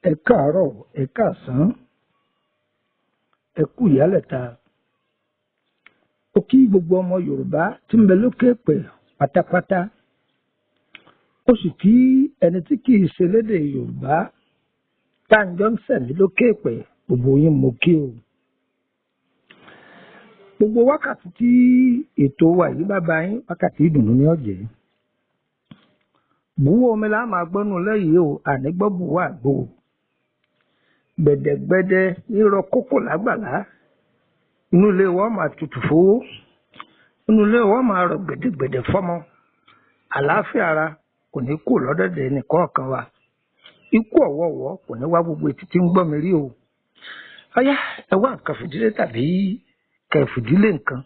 Ẹ káàárọ̀, ẹ káàsán, ẹ kú ìyálẹ̀ta. Ó kí gbogbo ọmọ Yorùbá tí ń bẹ lókè pẹ̀ pátápátá. Ó sì kí ẹni tí kì í ṣe lédè Yorùbá tá ń jọ ń sẹ̀mí lókè pẹ̀ gbogbo yín mo kí o. Gbogbo wákàtí tí ètò wa yìí bá bá yín wákàtí ìdùnnú ní ọ̀jẹ̀. Bùwọ́ omi la máa gbọ́nú lẹ́yìn o, àní gbọ́ bùwọ́ àgbo. Gbẹ̀dẹ̀gbẹ̀dẹ̀ nírọ̀ kókò lágbàlá. Inú ilé wa máa tutù fowó. Inú ilé wa máa rọ̀ gbẹ̀dẹ̀gbẹ̀dẹ̀ fọ́mọ. Àlàáfíà ara kò ní kú lọ́dọ̀dẹ̀ nìkọ̀ọ̀kan wa. Ikú ọ̀wọ̀ọ̀wọ̀ kò ní wá gbogbo etí tí ń gbọ́ mi rí o. Ọyá ẹ wá nǹkan fìdílé tàbí kẹ fìdílé nǹkan.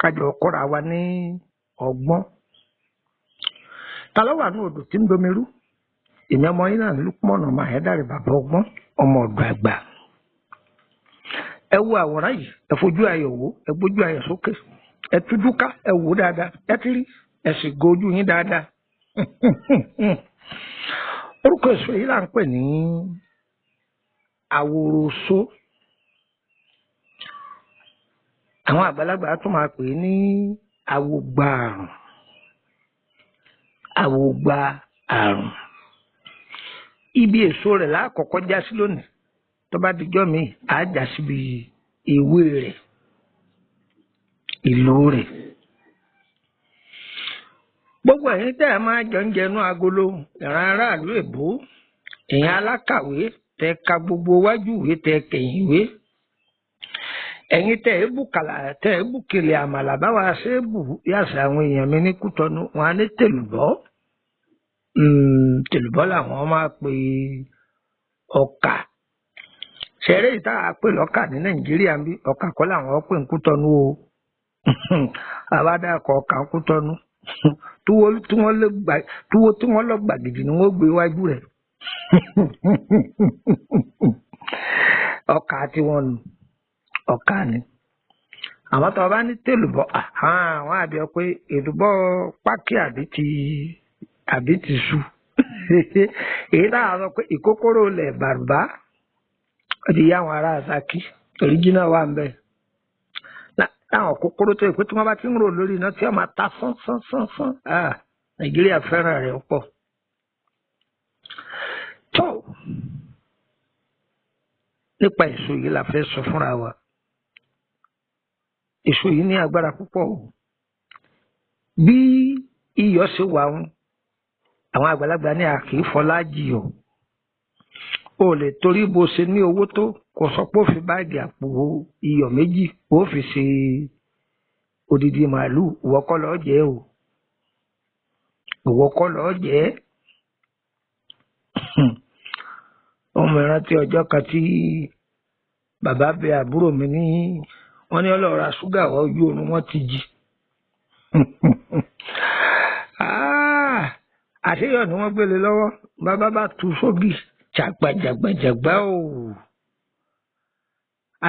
Kájọ kọ́ra wa ní ọgbọ́n. Ta ló wà ní odò tí ń domi rú? Èmi ọmọ yín náà Lukman ọmọ Ayédáre bàbá ọgbọ́n ọmọ ọ̀dọ̀ àgbà. Ẹ wo àwòrán yìí, ẹ fojú ayọ̀ wò, ẹ gbójú ayọ̀ sókè, ẹ tújú ká, ẹ wò dáadáa, ẹ ti rí, ẹ sì gojú yín dáadáa. Orúkọ èso yìí là ń pè ní àwòròso. Àwọn àgbàlagbà tún máa pè ní àwògbà àrùn. Àwògbà àrùn. Ibi èso rẹ̀ lákọ̀ọ́kọ́ já sí lónìí. Tó bá dijọ́ mi, á já síbi ewé rẹ̀, ìlò rẹ̀. Gbogbo ẹ̀yin tẹ́ ẹ máa jọ ń jẹnu agolo, ìran aráàlú èbó, ẹ̀yin alákàwé tẹ́ ka gbogbo wájú ìwé tẹ́ kẹ̀yìn ìwé. Ẹ̀yin tẹ́ ẹ bùkàlà tẹ́ ẹ bùkèlè àmàlà báwa ṣe é bù yàtọ̀ àwọn èèyàn mi ní Kútọ́nù wọn á ní tèlùbọ́. Tèlùbọ́ làwọn máa pe ọkà. Ṣẹ̀rẹ́ ìta àpè lọ́kà ní Nàìjíríà ń bí ọkà kọ́ làwọn pè ń Kútọ́nù o. Àbádàkọ̀ ọkà ń Kútọ́nù. Túwó tí wọ́n lọ gbàgìdì ni wọ́n gbé wájú rẹ̀. Ọkà tí wọ́n nù ọkà ni. Àwọn tó bá ní tèlùbọ́ àwọn àbí ọ pé èlùbọ́ pákí àbí ti sú. Èyí náà sọ pé ìkókóró lẹ̀ bàrùbá ó ti yá àwọn ará Ṣakí òríjínà wà ń bẹ̀. Táwọn kókóró tó yẹ pé tí wọ́n bá ti ń rò lórí iná tí wọ́n máa ta sánsán. Nàìjíríà fẹ́ràn rẹ̀ pọ̀. Tó nípa èso yìí la fẹ́ sọ fúnra wa. Èso yìí ní agbára púpọ̀ o. Bí iyọ̀ ṣe wà ń àwọn àgbàlagbà ní àkì fọlá jiyọ̀. O lè torí bó ṣe ní owó tó kò sọ pé ó fi báàgì àpò iyọ̀ méjì ó fi ṣe odidi màálù. Ìwọ kọ́ ló jẹ́ o. Ìwọ kọ́ ló jẹ́. Ọmọ ìrántí ọjọ́ kan tí bàbá bẹ àbúrò mi ní wọ́n ní ọlọ́ra ṣúgà wá ojú oorun wọn ti jí. Àṣeyọ̀ ni wọ́n gbélé lọ́wọ́ bàbá bá tu sóbì jàgbàjàgbàjàgbà o.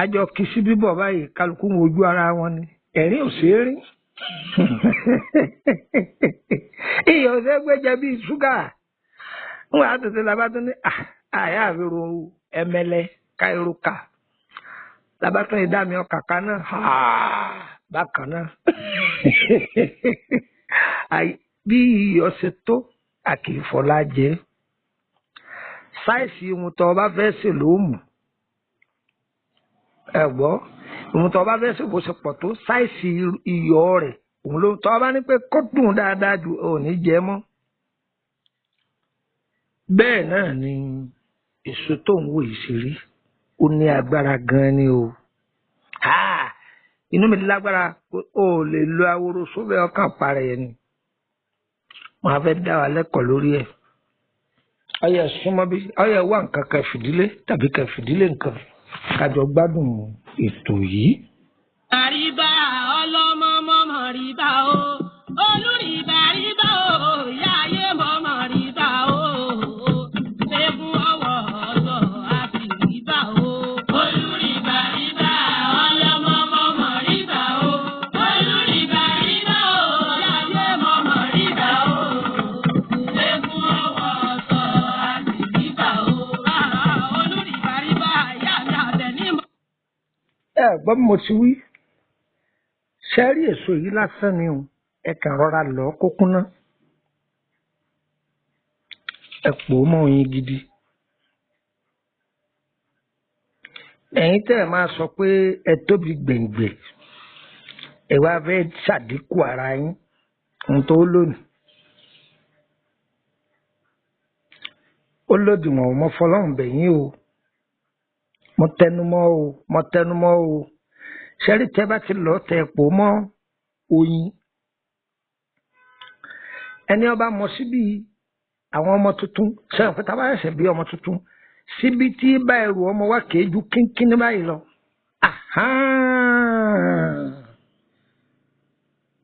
Àjọ kì í sí bíbọ̀ báyìí kálukú ń wojú ara wọn ni ẹ̀rín ò ṣe é rí. Iyọ̀ ṣe gbẹ́jẹ bíi ṣúgà. Wọ́n á tètè labatún ní àyà àbúrò ẹ̀mẹ́lẹ́ káìrúkà. Labatún ìdámi ọkà kan náà bákan náà. Bí iyọ̀ ṣe tó àkìfọlá jẹ. Sáìsì ohun tó bá fẹ́ ṣe ló mú. Ẹ gbọ́ ohun tó bá fẹ́ ṣe bó ṣe pọ̀ tó sáìsì iyọ̀ rẹ̀ òun ló tó bá ní pé kó dùn dáadáa ju òní jẹ mọ́. Bẹ́ẹ̀ náà ni èso tó ń wò yìí ṣe rí. Ó ní agbára gan-an ni o. Inú mi lágbára o lè lo aworo sóbẹ̀ ọkàn parẹ́ ẹni. Wọ́n á fẹ́ dá wa lẹ́kọ̀ọ́ lórí ẹ̀. Ọyẹ súnmọ́ bí ọyẹ wá nǹkan kan fìdílé tàbí kan fìdílé nǹkan kájọ gbádùn ètò yìí. Àríbá ọlọ́mọ mọ́mọ́ ríbá o, olùrìbá ríbá o, ìyá ayé mọ́mọ́ ríbá o, ṣẹ́gun ọwọ́ ọ̀sọ̀ àti ríbá o. Olùrìbá ríbá ọlọ́mọ mọ́mọ́ ríbá o, olùrìbá ríbá o, ìyá ayé mọ́mọ́ ríbá o, ṣẹ́gun ọwọ́ ọ̀sọ̀ àti ríbá o. Olùrìbá ríbá ìyá mi àbẹ̀ ní. ẹ gbọ́ bí mo ti wí ṣe rí èso yìí lásán ni o ẹ kàn rọra lọ kó kúnná ẹ pò ó mọ́ oyin gidi. ẹ̀yin tẹ́ ẹ máa sọ pé ẹ tóbi gbèǹgbè ẹ wá fẹ́ ṣàdínkù ara yín ohun tó lónìí ó lòdìwọ̀n ò mọ fọlọ́run bẹ̀yìn o mo tẹnumọ́ o ṣẹ́rí tẹ́ bá ti lọ tẹ pò mọ́ oyin ẹni ọba mọ síbi àwọn ọmọ tuntun sẹ́yìn pé tábà ẹ̀sẹ̀ bí ọmọ tuntun síbi tí bá ẹrù ọmọ wa kèé ju kínkínní báyìí lọ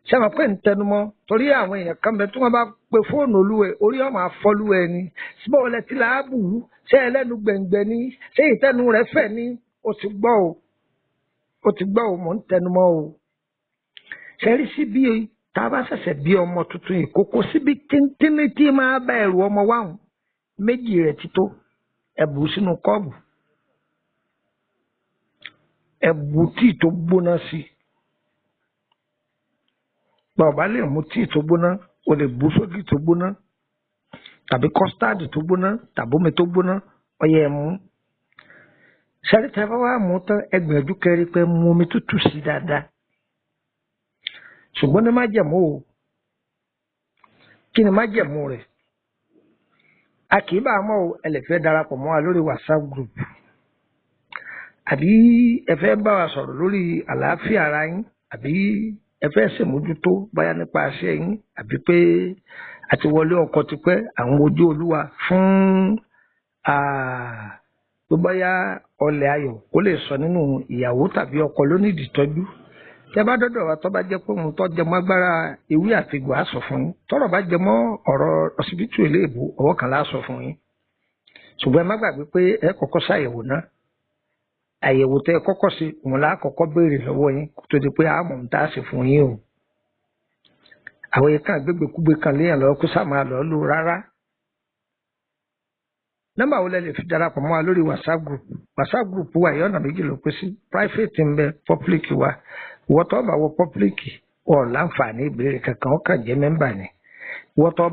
sẹ́wọ̀n pé ń tẹnumọ́ torí àwọn èèyàn kan bẹ tí wọ́n bá pe fóònù olúwẹ̀ orí ọmọ àfọlúwẹ̀ ni síbẹ̀ wọlé tí làábù ṣé ẹlẹ́nu gbẹ̀ngbẹ̀ ni ṣé ìtẹnu rẹ̀ fẹ̀ ni ó ti gbọ́ o mò ń tẹnumọ́ o ṣẹ́rí síbi tá a bá ṣẹ̀ṣẹ̀ bí ọmọ tuntun ìkókó síbi tíntínní tí máa bá ẹrù ọmọ wáhùn méjì rẹ̀ ti tó ẹ̀bù sínú kọ́ọ̀bù ẹ̀bù tíì tó gbóná sí bàbá lè mú tíì tó gbóná o lè bù sókè tó gbóná tàbí kọ́stáàdì tó gbóná tàbí omi tó gbóná ọyẹ ẹ̀ mú ṣẹ́rí tẹ́ bá wà mú tán ẹgbẹ̀rún kẹrí pé mú omi tútù sí dáadáa ṣùgbọ́n ní májẹ̀mú o kí ni májẹ̀mú rẹ̀ a kì í bá a mọ̀ o ẹ lè fẹ́ darapọ̀ mọ́ wa lórí WhatsApp group àbí ẹ fẹ́ bá wa sọ̀rọ̀ lórí àlàáfíà ara yín àbí ẹ fẹ́ ṣèmójútó báyà nípa àṣẹ yín àbí pé àti wọlé ọkọ ti pẹ́ àwọn ojú olúwa fún tó báyà ọlẹ̀ ayọ̀ kó lè sọ nínú ìyàwó tàbí ọkọ lónìdí tọ́jú tẹ bá dọ́dọ̀ wa tó bá jẹ́ pé òun tó jẹ mọ́ agbára ewé àti ìgbò á sọ fún yín tọ́rọ̀ bá jẹ mọ́ ọ̀rọ̀ ọsibítù eléèbó ọwọ́ kan lá sọ fún yín ṣùgbọ́n ẹ má gbàgbé pé ẹ kọ́kọ́ ṣàyẹ̀wò náà àyẹ̀wò tẹ ẹ kọ́kọ́ ṣe òun lá kọ́kọ́ béèrè lọ́wọ́ yín kó tó di pé àmọ̀ ń tá a ṣe fún yín o àwọn yẹn kàn gbégbékúgbé kan léèyàn lọ kó sá máa lọ lò rárá. nọ́mbà wo lẹ lè fi darapọ̀ mọ́ wa lórí WhatsApp group wa yìí ọ̀nà méjì ló pín sí private ń bẹ public wa ìwọ tó bá wọ public ọ̀ láǹfààní ìbéèrè kankan ó kàn jẹ́ mẹ́mbà ni ìwọ tó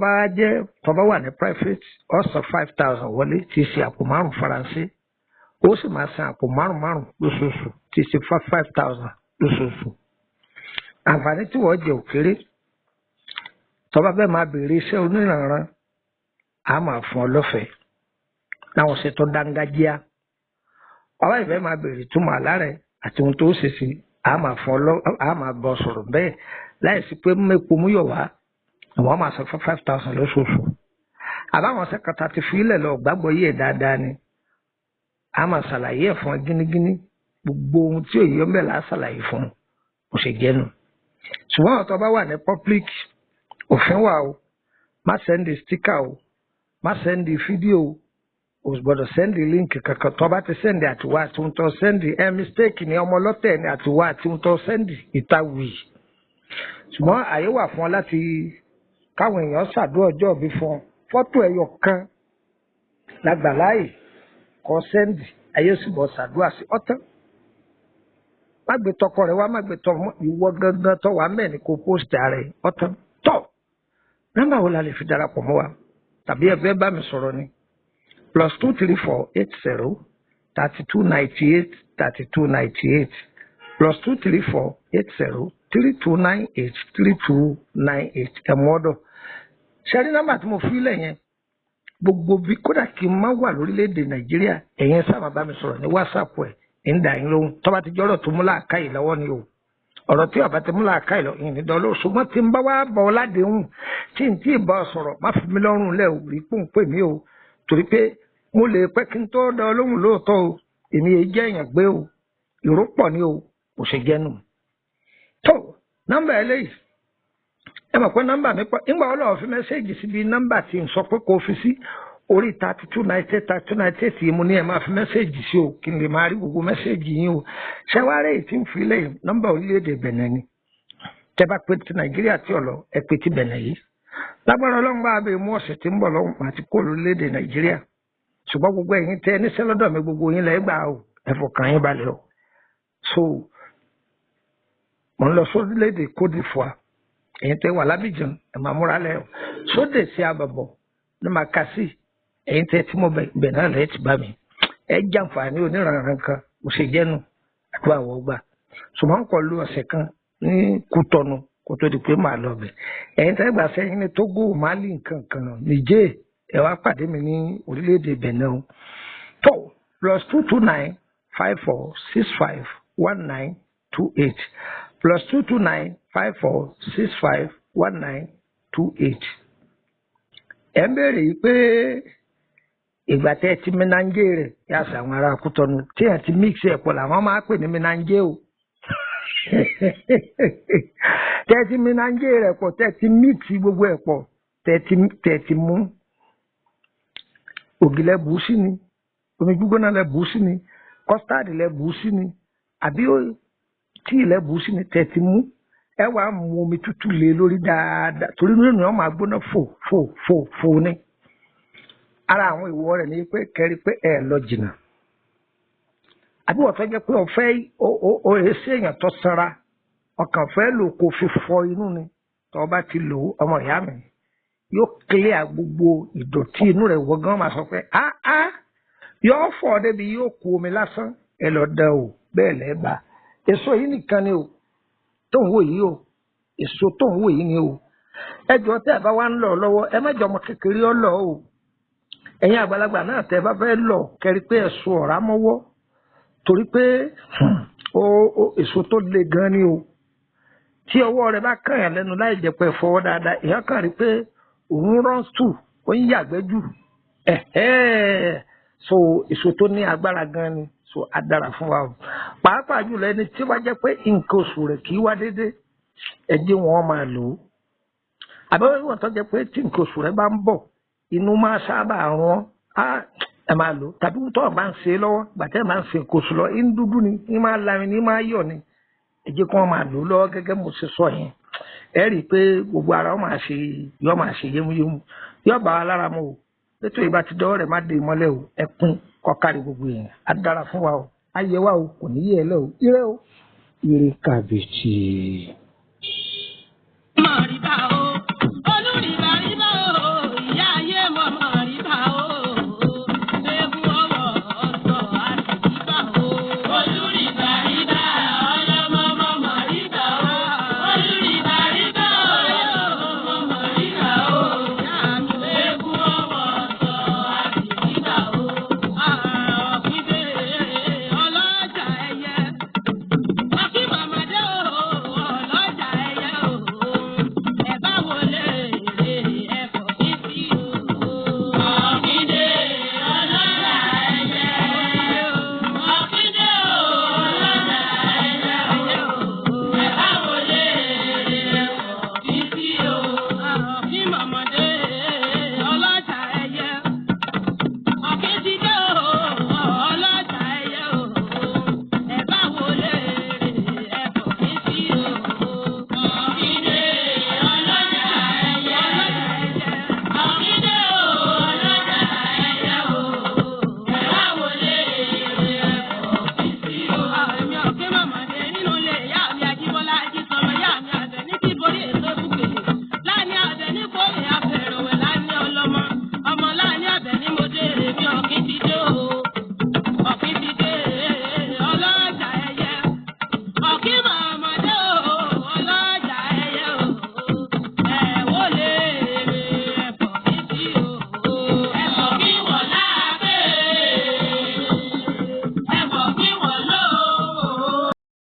bá wà ní private ó san 5,000 wọlé tí í ṣe àpò márùn faransé ó sì máa san àpò márùn lóṣooṣù tí í ṣe 5,000 lóṣooṣù. àǹfààní tí wọ́n jẹ òkèrè tó bá bẹ́ẹ̀ máa béèrè iṣẹ́ oníranran á máa fún ọ lọ́fẹ̀ẹ́ láwọn ṣe tó dángájíá ọba ìfẹ́ máa béèrè túmọ̀ àlá rẹ̀ àti ohun tó ṣe sí a máa bọ̀ sọ̀rọ̀ bẹ́ẹ̀ láìsí pé mẹ́po mú yọ̀ wá àwọn máa san 5,000 lóṣooṣù àbáwọn sẹ́kọ̀tà ti fi ilẹ̀ lọ gbàgbọ́ yìí ẹ̀ dáadáa ni a máa ṣàlàyé ẹ̀ fún ẹ gínígíní gbogbo ohun tí òye ọmọ ẹ̀ là á ṣàlàyé fún un kò ṣe jẹ́nu ṣùgbọ́n ọ̀tọ̀ bá wà ní public òfin wà o má sẹ́ndì stíkà o má sẹ́ndì fídíò o gbọ́dọ̀ sẹ́ndì líǹkì kankan tó bá ti sẹ́ndì àtiwá àti ohun tó sẹ́ndì mistake ni ọmọ ọlọ́tẹ̀ ni àtiwá àti ohun tó sẹ́ndì ìtawì ṣùgbọ́n àyè wà fún ọ láti káwọn èèyàn ṣàdúrà ọjọ́ ìbí fún ọ fọ́tò ẹyọ kan lágbàláyè kọ sẹ́ndì ayé sì bọ̀ ṣàdúrà sí ọ̀tán má gbé tọkọ rẹ wá má gbé tọ ìwọ gangan tó wà mẹ́rin kó post ààrẹ ọ̀tán tọ́ nọ́mbà wo la lè fi darapọ̀ mọ́ wa tàbí ẹ fẹ́ bá mi sọ̀rọ̀ ni +234 80 32 98 32 98 +234 80 3298 3298 ẹ̀mọ́dọ̀ ṣẹ́rí nọ́mbà tí mo fi lẹ̀ yẹn gbogbo bí kódà kí n má wà lórílẹ̀‐èdè Nàìjíríà ẹ̀yin sábà bá mi sọ̀rọ̀ ní WhatsApp ẹ̀ ń dà yín lóhùn tó bá ti jọ́rọ̀ tó mú làákàyè lọ́wọ́ ni o ọ̀rọ̀ tí ọ̀bá ti mú làákàyè lọ ìyìn nídọ̀ ló ṣùgbọ́n tí n bá wá bọ̀ ládéhùn tí n tí ì bá sọ̀rọ̀ má fi mí lọ́rùn lẹ́ o rí pò ń pè mí o torí pé mo lè pẹ́ kí n tó dán lóhùn lóòótọ́ o èmi èyí jẹ́ èèyàn gbé o ìrọ́pọ̀ ni o kò ṣe jẹ́nu. tó nọ́mbà eléyìí ẹ mọ̀ pé nọ́mbà mi pọ̀ nígbà wọn lọ́ọ́ fi mẹ́sẹ́ẹ̀jì síbi nọ́mbà tí n sọ pé kò fi sí orí 3298 yìí mo ní ẹ máa fi mẹ́sẹ́ẹ̀jì sí o kí n lè máa rí gbogbo mẹ́sẹ́ẹ̀jì yín o ṣẹ́wárẹ́ yìí tí ń fi lẹ́yìn nọ́mbà orílẹ̀-èdè Benin ni tẹ́ bá pé ti Nàìjíríà tí ọ̀lọ́ ẹ pé ti Benin yìí lágbára Ọlọ́run bá abẹ́ mú ọ̀sẹ̀ tí ń bọ̀ lọ́wọ́ àti kó orílẹ̀-èdè Nàìjíríà ṣùgbọ́n gbogbo ẹ̀yin tẹ́ níṣẹ́ lọ́dọ̀ mi gbogbo yín lẹ́ gbà o ẹ fọkàn yín balẹ̀ o so mo ń lọ sórílẹ̀-èdè Côte d'Ivoire ẹ̀yin tẹ́ wà lábìjàn ẹ̀ máa múra lẹ́ o sódè sí àbàbọ̀ ní Makassi ẹ̀yin tẹ́ tí mo bẹ̀ náà lẹ́yìn ti bá mi ẹ jàǹfààní oníranran kan mo ṣe jẹ́nu àdúrà wọ́n gbà ṣùgbọ́n kọ́ lu ọ̀sẹ̀ kan ní Kútọ́nù kó tó di pé màá lọ bẹ̀ ẹ̀yin tẹ́ gbà sẹ́yìn ní Togo Mali nǹkan kan Niger ẹ wá pàdé mi ní orílẹ̀-èdè Benin o tó +229 54 65 1928 +229 54 65 1928 ẹ ń béèrè yìí pé ìgbà tẹ́ ti ménangé rẹ̀ yà sà àwọn ará Kútọ́nù tí ẹ ti mix ẹ̀ pọ̀ làwọn máa pè ní ménangé o tẹ́ ti ménangé rẹ̀ pọ̀ tẹ́ ti mix gbogbo ẹ̀ pọ̀ tẹ́ ti mú ògì lẹ bù sí ni omi gbígbóná lẹ bù sí ni kọ́stáàdì lẹ bù sí ni àbí tíì lẹ bù sí ni tẹ́ ti mú ẹ wàá mú omi tútù lé lórí dáadáa torí nínú ẹ̀ máa gbóná fò ní. ara àwọn ìwọ rẹ̀ ni pé kẹrí pé ẹ lọ jìnnà àbí wọ́n fẹ́ jẹ́ pé ọ̀fẹ́ èsì èèyàn tó sanra ọkàn fẹ́ lò kó fi fọ inú ni tó bá ti lò ọmọ ìyá mi yóò clear gbogbo ìdọ̀tí inú rẹ̀ wọ́n gan máa sọ pé yóò fọ̀ débi yóò kú omi lásán ẹ lọ dán o bẹ́ẹ̀ lẹ́ẹ̀bà èso yìí nìkan ni o tó ń wò yìí o èso tó ń wò yìí ni o ẹjọ́ tẹ́ ẹ bá wá ń lọ lọ́wọ́ ẹ má jọ ọmọ kékeré ọ lọ o ẹ̀yin àgbàlagbà náà tẹ́ ẹ bá fẹ́ lọ kẹrí pé ẹ̀sùn ọ̀rá mọ́wọ́ torí pé èso tó le gan ni o tí ọwọ́ rẹ bá kàn yàn lẹ́nu láì jẹ́ pé fọwọ́ dáadáa èèyàn kàn rí pé òun rán stù ó ń yàgbẹ́ jù so èso tó ní agbára gan ni so á dára fún wa o pàápàá jùlọ ẹni tí ó bá jẹ́ pé nǹkan oṣù rẹ̀ kì í wá déédéé ẹ jẹ́ wọn máa lò ó àbẹ̀wò ìwọ̀n tó jẹ́ pé tí nǹkan oṣù rẹ̀ bá ń bọ̀ inú máa sábà rán ẹ máa lò tàbí tó o bá ń ṣe lọ́wọ́ gbàtẹ́ máa ń ṣe nǹkan oṣù lọ ń dúdú ni ní máa lami ní máa yọ̀ ni ẹ jẹ́ kí wọ́n máa lò ó lọ́wọ́ gẹ́gẹ́ mo ṣe sọ yẹn ẹ rí i pé gbogbo ara wọn máa ṣe yémúyémú yóò bá wa lára mu o nítorí ìbá ti dọ́wọ́ rẹ̀ má dé mọ́lẹ̀ o ẹkún kọ́kárí gbogbo yẹn á dára fún wa o á yẹ wa o kò ní yẹ ẹ lẹ́ o ire kàbìtì.